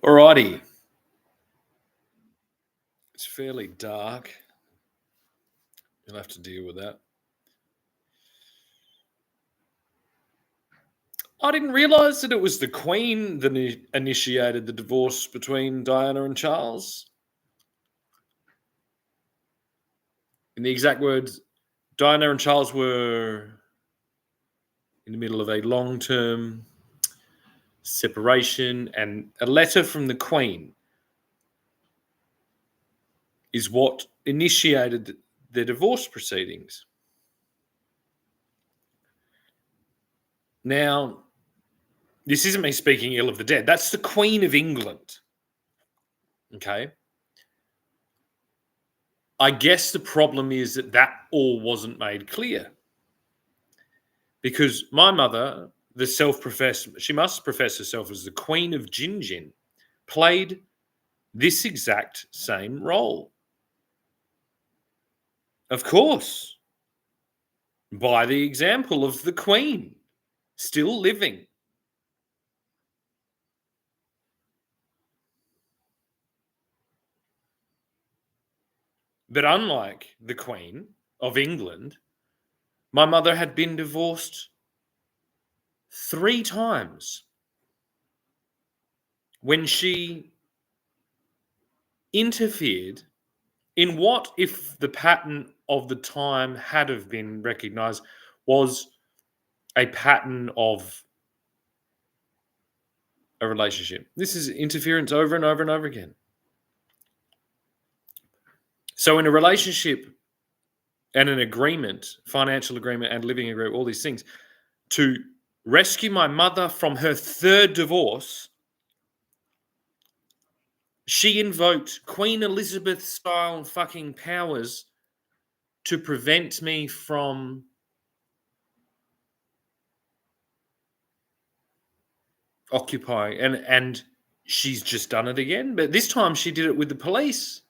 Alrighty. It's fairly dark. You'll have to deal with that. I didn't realise that it was the Queen that initiated the divorce between Diana and Charles. In the exact words, Diana and Charles were in the middle of a long-term separation, and a letter from the Queen is what initiated the divorce proceedings. Now, this isn't me speaking ill of the dead. That's the Queen of England. Okay. I guess the problem is that all wasn't made clear. Because my mother, she must profess herself as the Queen of Gin Gin, played this exact same role. Of course. By the example of the Queen, still living. But unlike the Queen of England, my mother had been divorced 3 times when she interfered in what, if the pattern of the time had have been recognised, was a pattern of a relationship. This is interference over and over and over again. So in a relationship and an agreement, financial agreement and living agreement, all these things, to rescue my mother from her 3rd divorce, she invoked Queen Elizabeth style fucking powers to prevent me from occupying, and she's just done it again, but this time she did it with the police.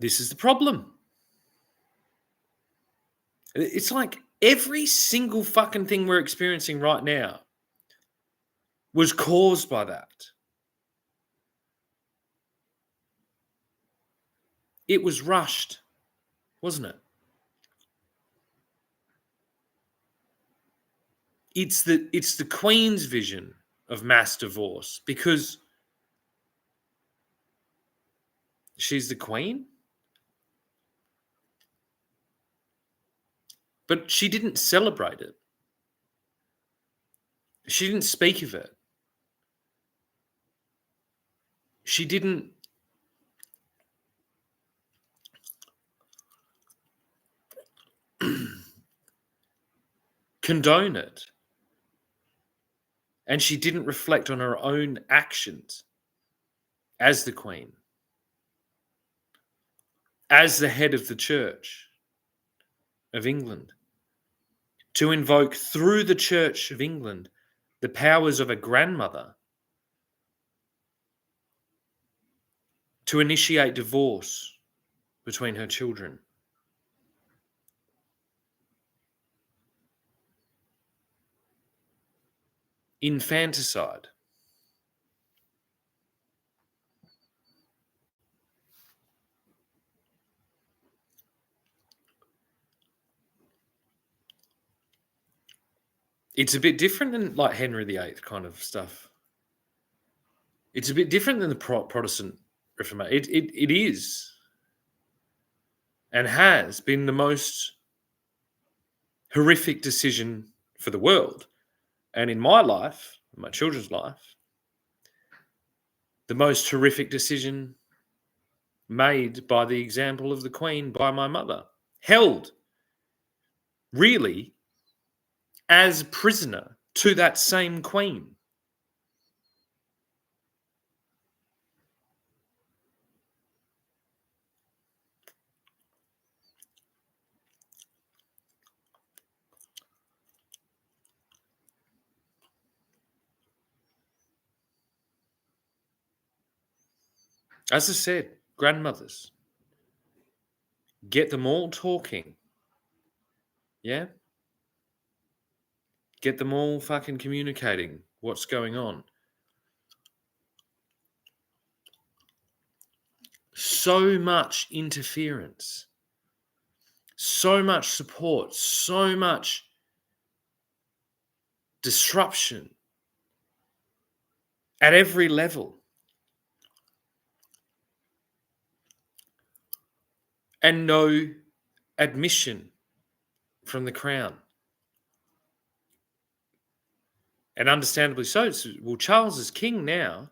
This is the problem. It's like every single fucking thing we're experiencing right now was caused by that. It was rushed, wasn't it? It's the Queen's vision of mass divorce because she's the Queen. But she didn't celebrate it. She didn't speak of it. She didn't condone it. And she didn't reflect on her own actions as the Queen, as the head of the Church of England, to invoke through the Church of England the powers of a grandmother to initiate divorce between her children. Infanticide. It's a bit different than like Henry VIII kind of stuff. It's a bit different than the Protestant Reformation. It is and has been the most horrific decision for the world. And in my life, my children's life, the most horrific decision made by the example of the Queen, by my mother, held really as prisoner to that same Queen. As I said, grandmothers, get them all talking. Yeah? Get them all fucking communicating what's going on. So much interference, so much support, so much disruption at every level. And no admission from the Crown. And understandably so. Well, Charles is king now.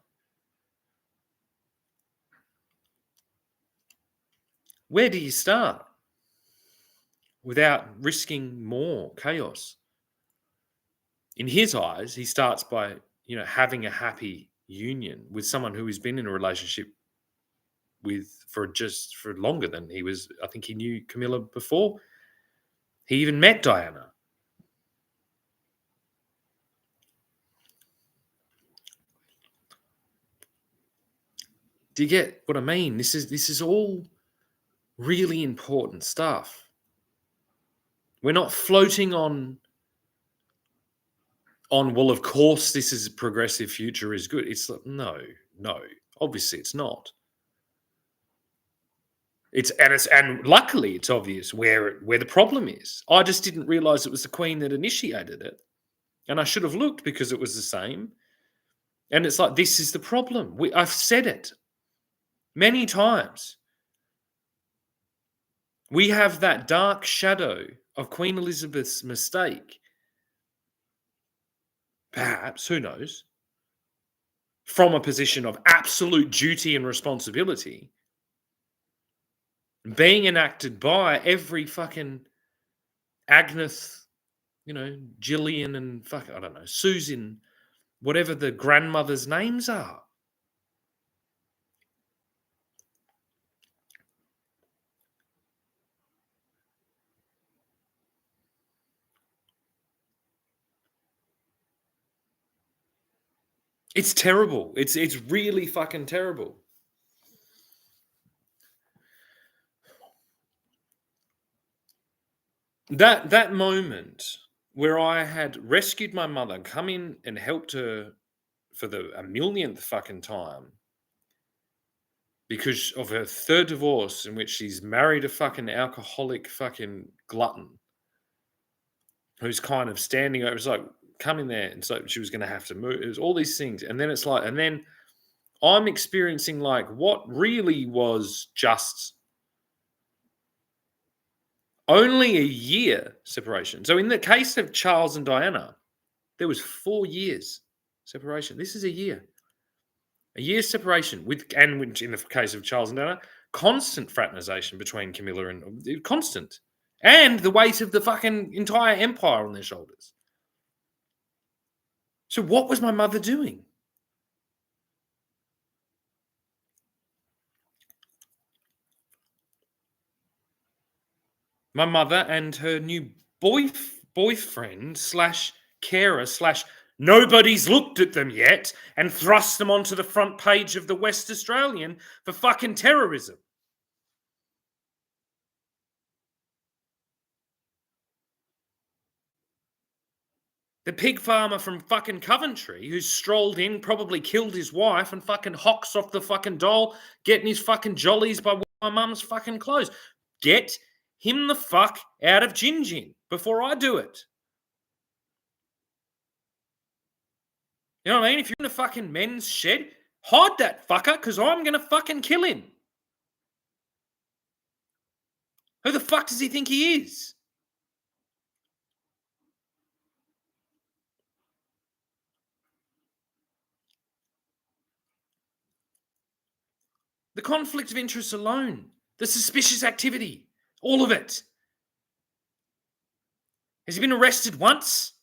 Where do you start without risking more chaos? In his eyes, he starts by, having a happy union with someone who he's been in a relationship with for longer than he was. I think he knew Camilla before he even met Diana. Do you get what I mean? This is all really important stuff. We're not floating on, well, of course this is a progressive future is good. It's like, no, obviously it's not. And luckily it's obvious where the problem is. I just didn't realize it was the Queen that initiated it. And I should have looked because it was the same. And it's like, this is the problem. I've said it many times. We have that dark shadow of Queen Elizabeth's mistake. Perhaps, who knows? From a position of absolute duty and responsibility, being enacted by every fucking Agnes, Gillian and I don't know, Susan, whatever the grandmother's names are. It's terrible. It's really fucking terrible. That moment where I had rescued my mother, come in and helped her for a millionth fucking time because of her third divorce in which she's married a fucking alcoholic fucking glutton who's kind of standing over. It's like, come in there. And so she was going to have to move. It was all these things. And then it's like, and then I'm experiencing like what really was just only a year separation. So in the case of Charles and Diana, there was 4 years separation. This is a year separation which in the case of Charles and Diana, constant fraternization between Camilla and constant, and the weight of the fucking entire empire on their shoulders. So what was my mother doing? My mother and her new boyfriend / carer / nobody's looked at them yet and thrust them onto the front page of the West Australian for fucking terrorism. The pig farmer from fucking Coventry who strolled in, probably killed his wife and fucking hocks off the fucking doll, getting his fucking jollies by my mum's fucking clothes. Get him the fuck out of Gin Gin before I do it. You know what I mean? If you're in a fucking men's shed, hide that fucker because I'm going to fucking kill him. Who the fuck does he think he is? The conflict of interest alone, the suspicious activity, all of it. Has he been arrested once?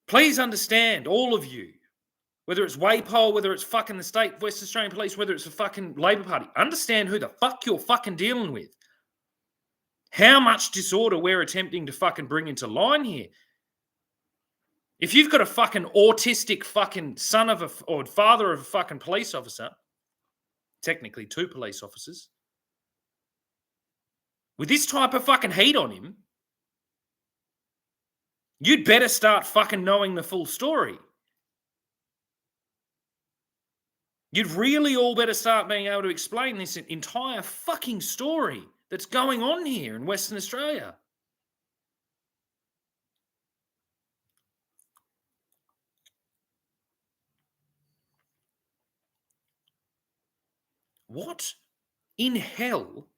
Please understand, all of you, whether it's WAPOL, whether it's fucking the state West Australian Police, whether it's the fucking Labor Party, understand who the fuck you're fucking dealing with. How much disorder we're attempting to fucking bring into line here. If you've got a fucking autistic fucking son of or father of a fucking police officer, technically 2 police officers, with this type of fucking heat on him, You'd better start fucking knowing the full story. You'd really all better start being able to explain this entire fucking story that's going on here in Western Australia. What in hell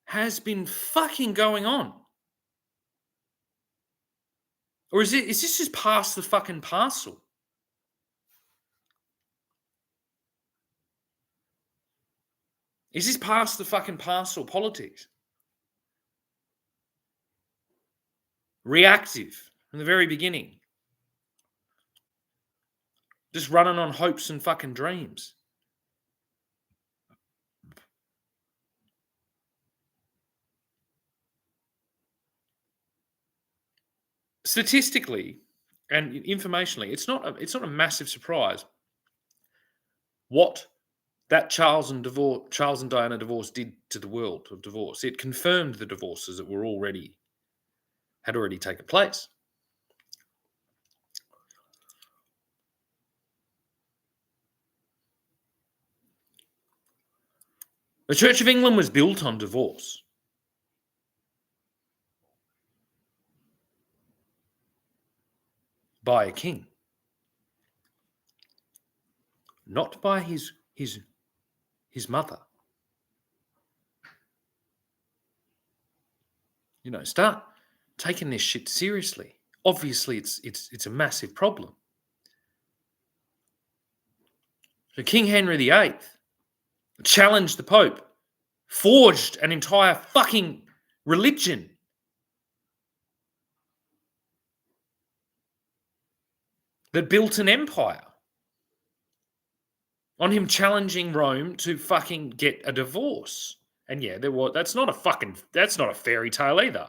has been fucking going on? Or is this just past the fucking parcel? Is this past the fucking parcel politics? Reactive from the very beginning. Just running on hopes and fucking dreams. Statistically and informationally, it's not a massive surprise what that Charles and Diana divorce did to the world of divorce. It confirmed the divorces that had already taken place. The Church of England was built on divorce. By a king. Not by his mother. Start taking this shit seriously. Obviously, it's a massive problem. So King Henry VIII challenged the Pope, forged an entire fucking religion. That built an empire on him challenging Rome to fucking get a divorce. And yeah, that's not a fairy tale either.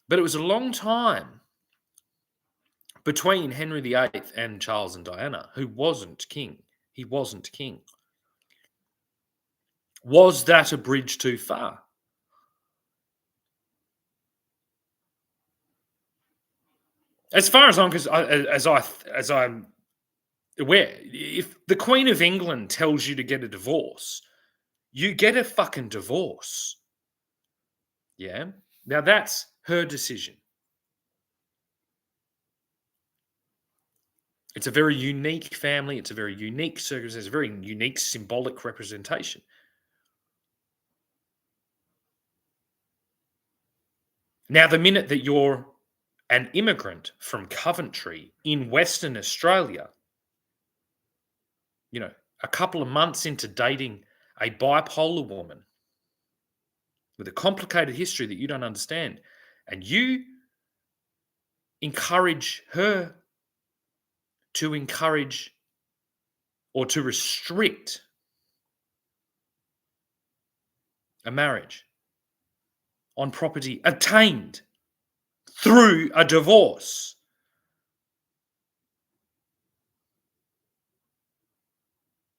But it was a long time between Henry VIII and Charles and Diana, who wasn't king. He wasn't king. Was that a bridge too far? As far as I'm aware, if the Queen of England tells you to get a divorce, you get a fucking divorce. Yeah? Now that's her decision. It's a very unique family. It's a very unique circumstance, a very unique symbolic representation. Now, the minute that you're an immigrant from Coventry in Western Australia, a couple of months into dating a bipolar woman with a complicated history that you don't understand, and you encourage her to encourage or to restrict a marriage on property obtained through a divorce.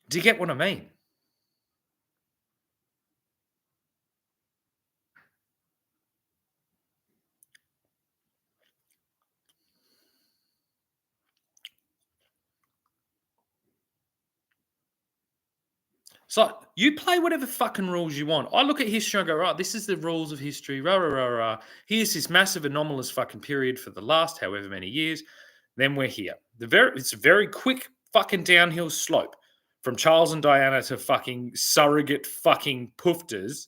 Do you get what I mean? So you play whatever fucking rules you want. I look at history and I go, right, this is the rules of history. Rah, rah, rah, rah. Here's this massive anomalous fucking period for the last however many years. Then we're here. It's a very quick fucking downhill slope from Charles and Diana to fucking surrogate fucking poofters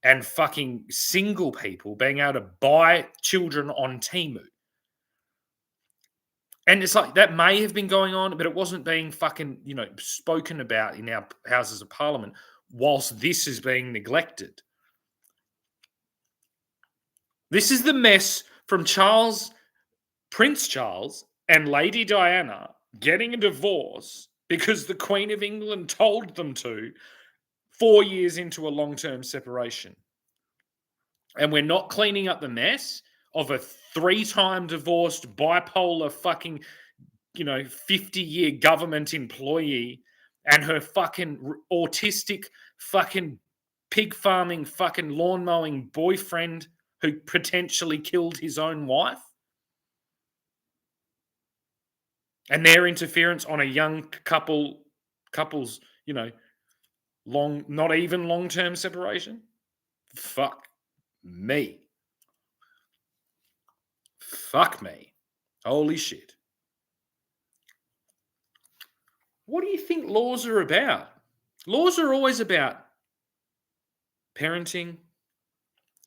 and fucking single people being able to buy children on Temu. And it's like that may have been going on, but it wasn't being fucking, spoken about in our houses of parliament whilst this is being neglected. This is the mess from Prince Charles and Lady Diana getting a divorce because the Queen of England told them to 4 years into a long-term separation. And we're not cleaning up the mess of a 3-time divorced bipolar fucking, 50-year government employee and her fucking autistic fucking pig farming, fucking lawn mowing boyfriend who potentially killed his own wife? And their interference on a young couple's, not even long-term separation? Fuck me. Fuck me. Holy shit. What do you think laws are about? Laws are always about parenting,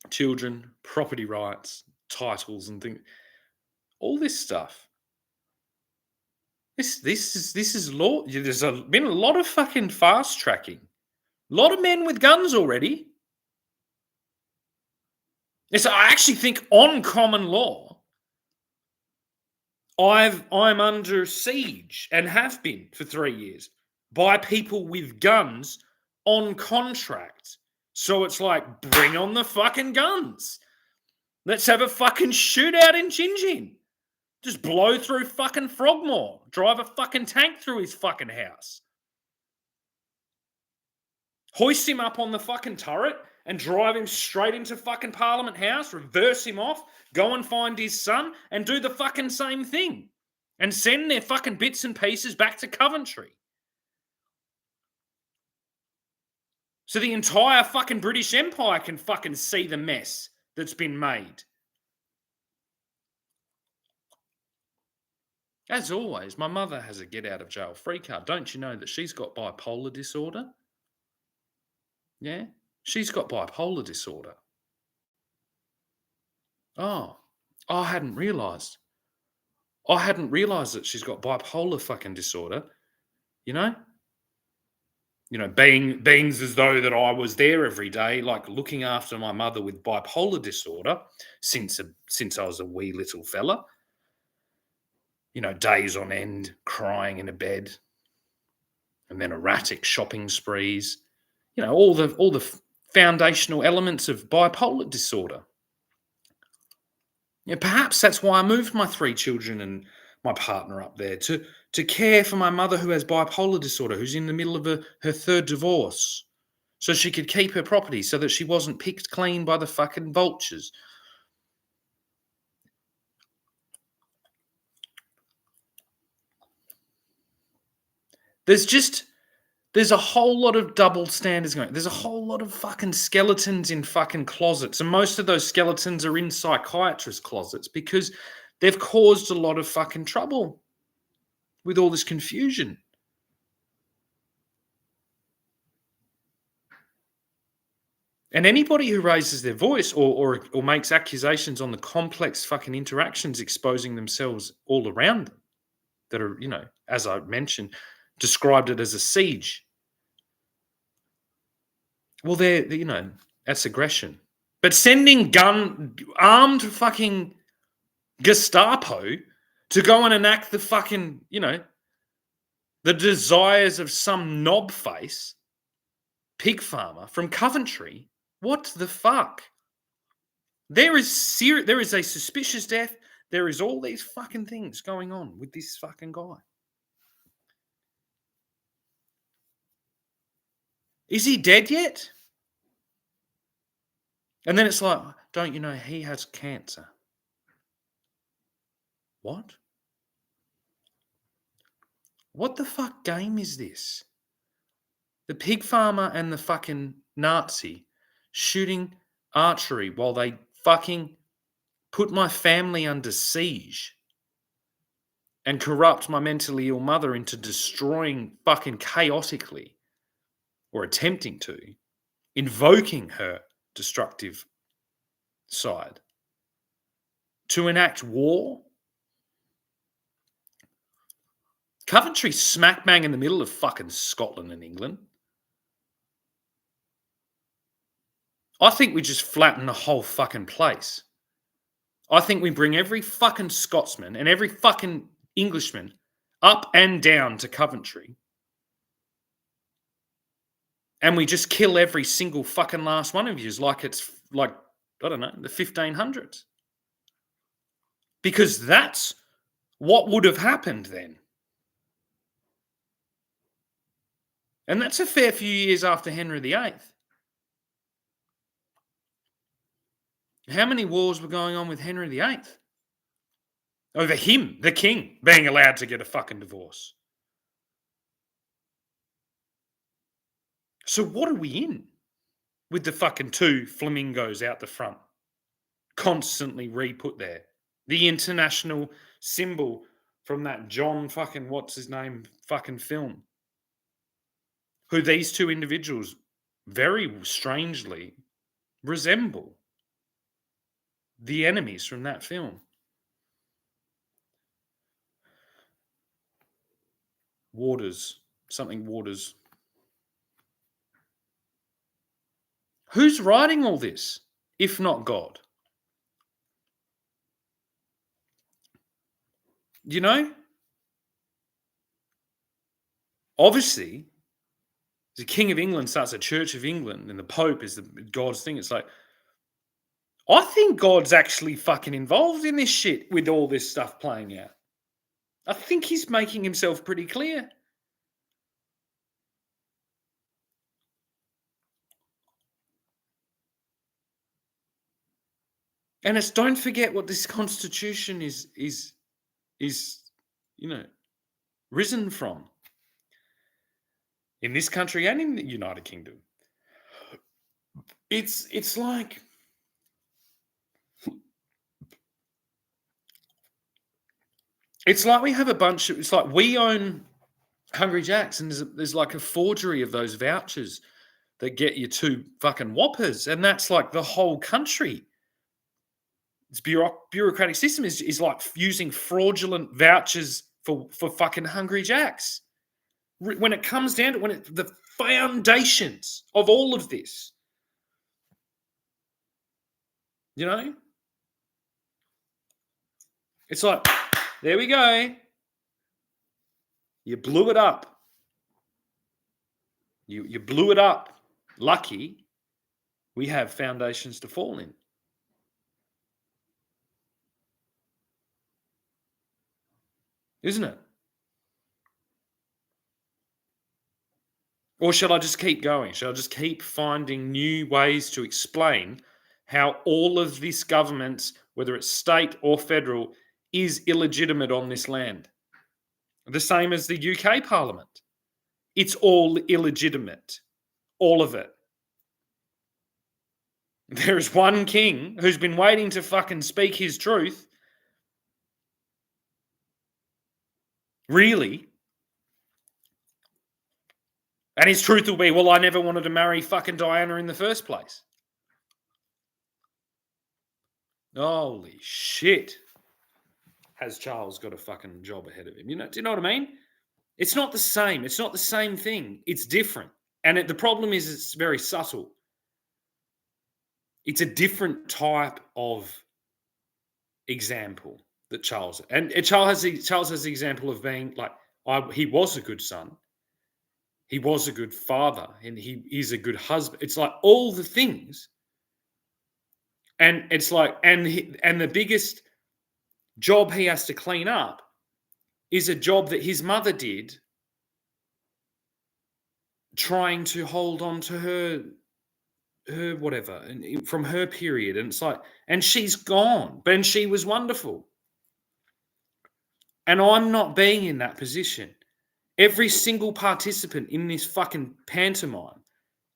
children, property rights, titles, and things. All this stuff. This is law. There's been a lot of fucking fast tracking. A lot of men with guns already. Yes, I actually think on common law, I'm under siege and have been for 3 years by people with guns on contract. So it's like, bring on the fucking guns. Let's have a fucking shootout in Gin. Just blow through fucking Frogmore. Drive a fucking tank through his fucking house. Hoist him up on the fucking turret and drive him straight into fucking Parliament House, reverse him off, go and find his son and do the fucking same thing. And send their fucking bits and pieces back to Coventry. So the entire fucking British Empire can fucking see the mess that's been made. As always, my mother has a get out of jail free card. Don't you know that she's got bipolar disorder? Yeah, she's got bipolar disorder. Oh, I hadn't realised. I hadn't realised that she's got bipolar fucking disorder. Being as though that I was there every day, like looking after my mother with bipolar disorder since I was a wee little fella. Days on end, crying in a bed, and then erratic shopping sprees. All the foundational elements of bipolar disorder. Perhaps that's why I moved my 3 children and my partner up there to care for my mother who has bipolar disorder, who's in the middle of her 3rd divorce, so she could keep her property, so that she wasn't picked clean by the fucking vultures. There's a whole lot of double standards going. There's a whole lot of fucking skeletons in fucking closets. And most of those skeletons are in psychiatrist closets because they've caused a lot of fucking trouble with all this confusion. And anybody who raises their voice or makes accusations on the complex fucking interactions exposing themselves all around them that are, as I mentioned, described it as a siege. Well, that's aggression. But sending armed fucking Gestapo to go and enact the fucking, the desires of some knob face pig farmer from Coventry, what the fuck? There is a suspicious death. There is all these fucking things going on with this fucking guy. Is he dead yet? And then it's like, don't you know he has cancer? What? What the fuck game is this? The pig farmer and the fucking Nazi shooting archery while they fucking put my family under siege and corrupt my mentally ill mother into destroying fucking chaotically, or attempting to, invoking her destructive side to enact war. Coventry smack bang in the middle of fucking Scotland and England. I think we just flatten the whole fucking place. I think we bring every fucking Scotsman and every fucking Englishman up and down to Coventry. And we just kill every single fucking last one of you like it's like, I don't know, the 1500s. Because that's what would have happened then. And that's a fair few years after Henry VIII. How many wars were going on with Henry VIII? Over him, the king, being allowed to get a fucking divorce. So what are we in with the fucking two flamingos out the front, constantly re-put there? The international symbol from that John fucking what's his name fucking film, who these two individuals very strangely resemble the enemies from that film. Something Waters. Who's writing all this, if not God? You know? Obviously, the King of England starts a Church of England and the Pope is God's thing. It's like, I think God's actually fucking involved in this shit with all this stuff playing out. I think he's making himself pretty clear. And it's don't forget what this constitution is risen from in this country and in the United Kingdom. It's like we have a bunch of, it's like we own Hungry Jack's and there's like a forgery of those vouchers that get you 2 fucking Whoppers, and that's like the whole country. It's bureaucratic system is like using fraudulent vouchers for fucking Hungry Jack's. When it comes down to the foundations of all of this, you know, it's like, there we go. You blew it up. You blew it up. Lucky we have foundations to fall in. Isn't it? Or shall I just keep going? Shall I just keep finding new ways to explain how all of this government, whether it's state or federal, is illegitimate on this land? The same as the UK Parliament. It's all illegitimate. All of it. There's one king who's been waiting to fucking speak his truth. Really? And his truth will be, well, I never wanted to marry fucking Diana in the first place. Holy shit. Has Charles got a fucking job ahead of him? Do you know what I mean? It's not the same. It's not the same thing. It's different. And the problem is it's very subtle. It's a different type of example that Charles... And Charles has the example of being like, he was a good son. He was a good father. And he is a good husband. It's like all the things. And it's like... And the biggest job he has to clean up is a job that his mother did, trying to hold on to her whatever, and from her period. And it's like, and she's gone, but she was wonderful. And I'm not being in that position. Every single participant in this fucking pantomime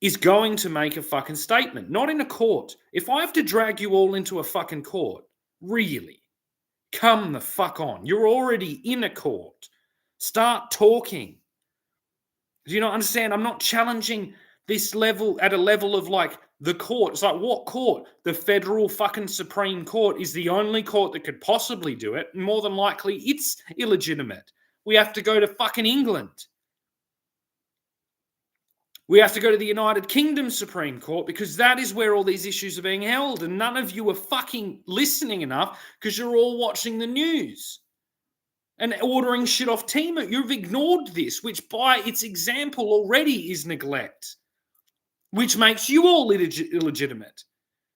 is going to make a fucking statement, not in a court. If I have to drag you all into a fucking court, really, come the fuck on. You're already in a court. Start talking. Do you not understand? I'm not challenging this level at a level of like the court. It's like, what court? The federal fucking Supreme Court is the only court that could possibly do it. More than likely, it's illegitimate. We have to go to fucking England. We have to go to the United Kingdom Supreme Court because that is where all these issues are being held. And none of you are fucking listening enough because you're all watching the news and ordering shit off Temu. You've ignored this, which by its example already is neglect, which makes you all illegitimate.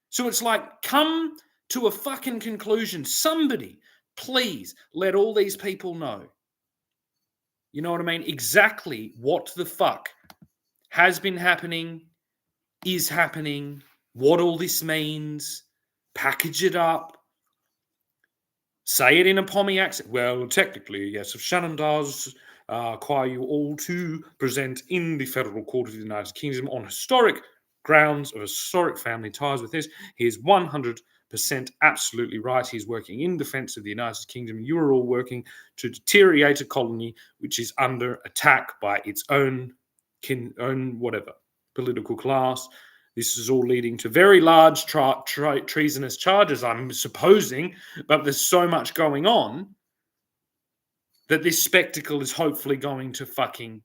So it's like, come to a fucking conclusion. Somebody, please let all these people know. You know what I mean? Exactly what the fuck has been happening, is happening, what all this means, package it up, say it in a Pommy accent. Well, technically, yes, if Shannon does require you all to present in the Federal Court of the United Kingdom on historic grounds of historic family ties with this, he is 100% absolutely right. He's working in defense of the United Kingdom. You are all working to deteriorate a colony which is under attack by its own whatever political class. This is all leading to very large treasonous charges, I'm supposing, but there's so much going on that this spectacle is hopefully going to fucking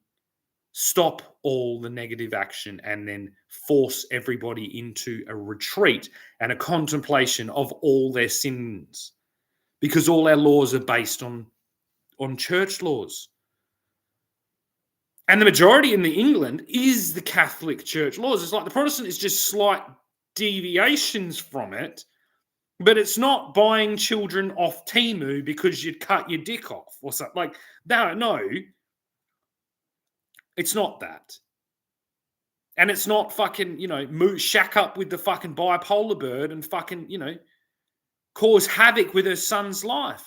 stop all the negative action and then force everybody into a retreat and a contemplation of all their sins, because all our laws are based on church laws. And the majority in England is the Catholic Church laws. It's like the Protestant is just slight deviations from it, but it's not buying children off Temu because you'd cut your dick off or something. Like, no, it's not that. And it's not fucking, shack up with the fucking bipolar bird and fucking, cause havoc with her son's life.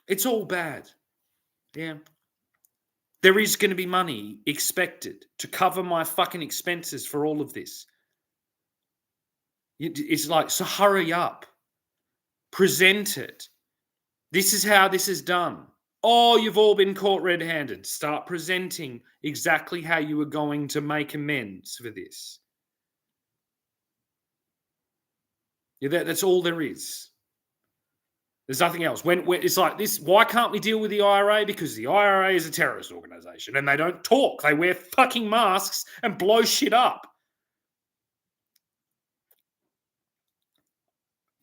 It's all bad. Yeah. There is going to be money expected to cover my fucking expenses for all of this. It's like, so hurry up. Present it. This is how this is done. Oh, you've all been caught red-handed. Start presenting exactly how you are going to make amends for this. Yeah, that's all there is. There's nothing else. When it's like this, why can't we deal with the IRA? Because the IRA is a terrorist organization and they don't talk. They wear fucking masks and blow shit up.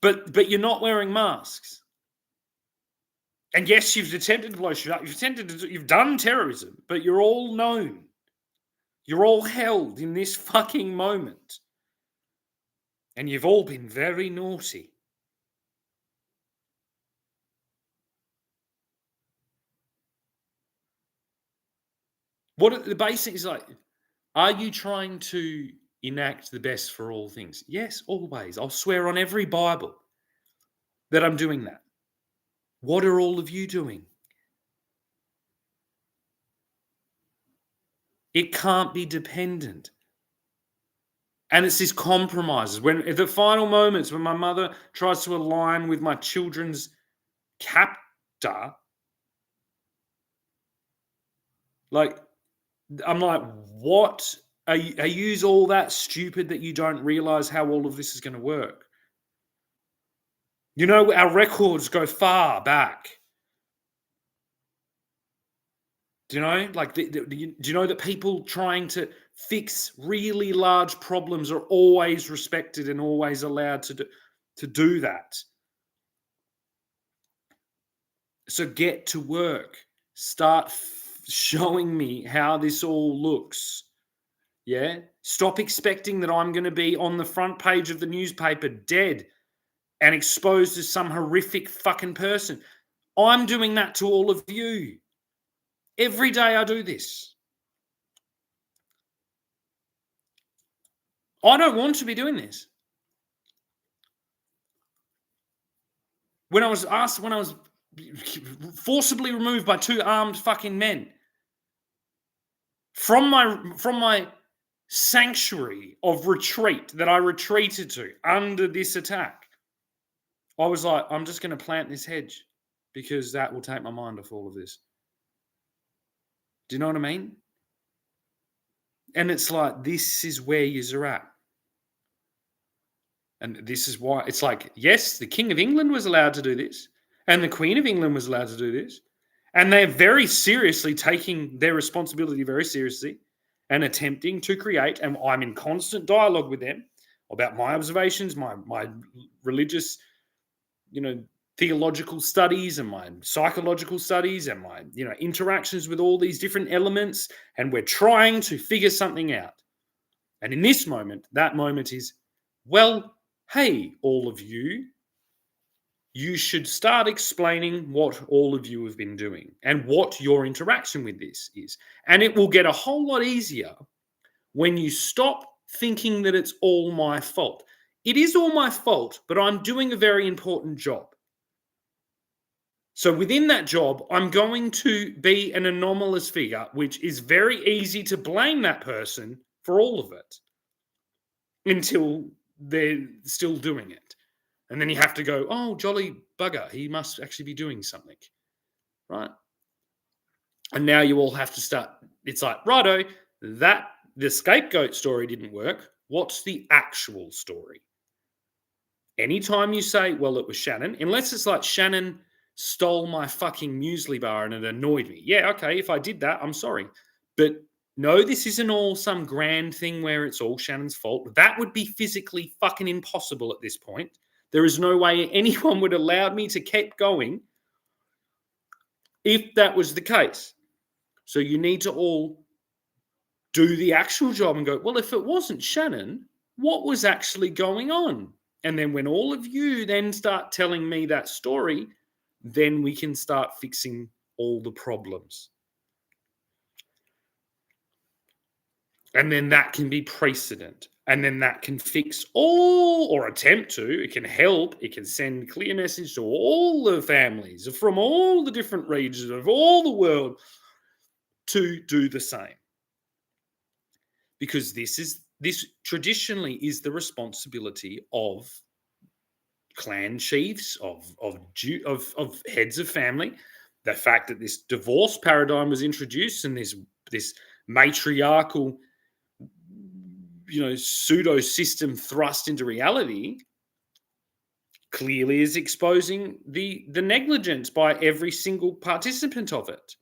But you're not wearing masks. And yes, you've attempted to blow shit up. You've done terrorism, but you're all known. You're all held in this fucking moment. And you've all been very naughty. What the basic is like, are you trying to enact the best for all things? Yes, always. I'll swear on every Bible that I'm doing that. What are all of you doing? It can't be dependent. And it's these compromises. When at the final moments when my mother tries to align with my children's captor, like, I'm like, what? Are you all that stupid that you don't realize how all of this is going to work? Our records go far back. Do you know? Like, do you know that people trying to fix really large problems are always respected and always allowed to do that? So get to work. Start showing me how this all looks. Yeah? Stop expecting that I'm going to be on the front page of the newspaper dead and exposed as some horrific fucking person. I'm doing that to all of you. Every day I do this. I don't want to be doing this. When I was forcibly removed by two armed fucking men from my sanctuary of retreat that I retreated to under this attack, I was like, I'm just going to plant this hedge because that will take my mind off all of this. Do you know what I mean? And it's like, this is where you're at. And this is why it's like, yes, the King of England was allowed to do this, and the Queen of England was allowed to do this. And they're very seriously taking their responsibility very seriously and attempting to create, and I'm in constant dialogue with them about my observations, my religious, theological studies and my psychological studies and my, interactions with all these different elements. And we're trying to figure something out. And in this moment, that moment is, well, hey, all of you, you should start explaining what all of you have been doing and what your interaction with this is. And it will get a whole lot easier when you stop thinking that it's all my fault. It is all my fault, but I'm doing a very important job. So within that job, I'm going to be an anomalous figure, which is very easy to blame that person for all of it until they're still doing it. And then you have to go, oh, jolly bugger, he must actually be doing something, right? And now you all have to start. It's like, righto, that the scapegoat story didn't work. What's the actual story? Anytime you say, well, it was Shannon, unless it's like Shannon stole my fucking muesli bar and it annoyed me. Yeah, okay, if I did that, I'm sorry. But no, this isn't all some grand thing where it's all Shannon's fault. That would be physically fucking impossible at this point. There is no way anyone would allow me to keep going if that was the case. So you need to all do the actual job and go, well, if it wasn't Shannon, what was actually going on? And then when all of you then start telling me that story, then we can start fixing all the problems. And then that can be precedent. And then that can fix all, or attempt to, it can help, it can send clear message to all the families from all the different regions of all the world to do the same. Because this traditionally is the responsibility of clan chiefs, of heads of family. The fact that this divorce paradigm was introduced and this matriarchal, pseudo system thrust into reality clearly is exposing the negligence by every single participant of it,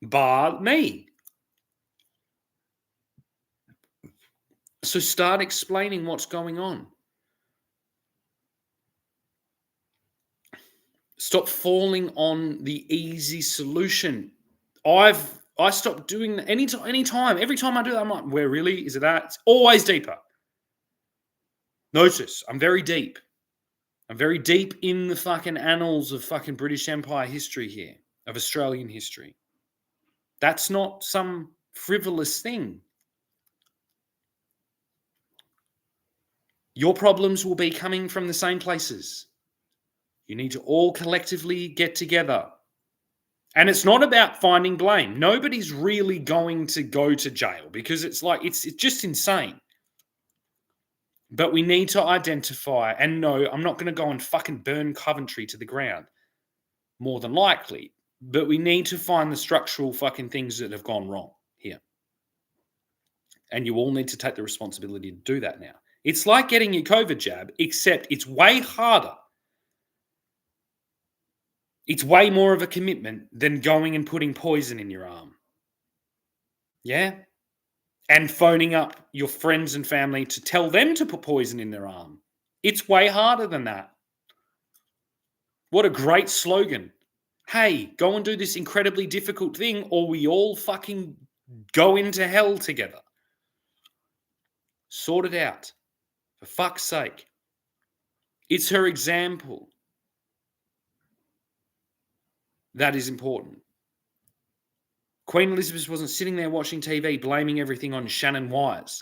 bar me. So start explaining what's going on. Stop falling on the easy solution. I stopped doing that anytime. Every time I do that, I'm like, where really? Is it that? It's always deeper. Notice, I'm very deep. I'm very deep in the fucking annals of fucking British Empire history here, of Australian history. That's not some frivolous thing. Your problems will be coming from the same places. You need to all collectively get together. And it's not about finding blame. Nobody's really going to go to jail because it's just insane. But we need to identify, and no, I'm not going to go and fucking burn Coventry to the ground, more than likely. But we need to find the structural fucking things that have gone wrong here. And you all need to take the responsibility to do that now. It's like getting your COVID jab, except it's way harder. It's way more of a commitment than going and putting poison in your arm. Yeah? And phoning up your friends and family to tell them to put poison in their arm. It's way harder than that. What a great slogan. Hey, go and do this incredibly difficult thing or we all fucking go into hell together. Sort it out. For fuck's sake. It's her example. That is important. Queen Elizabeth wasn't sitting there watching TV blaming everything on Shannon Wise.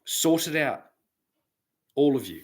Sort it out. All of you.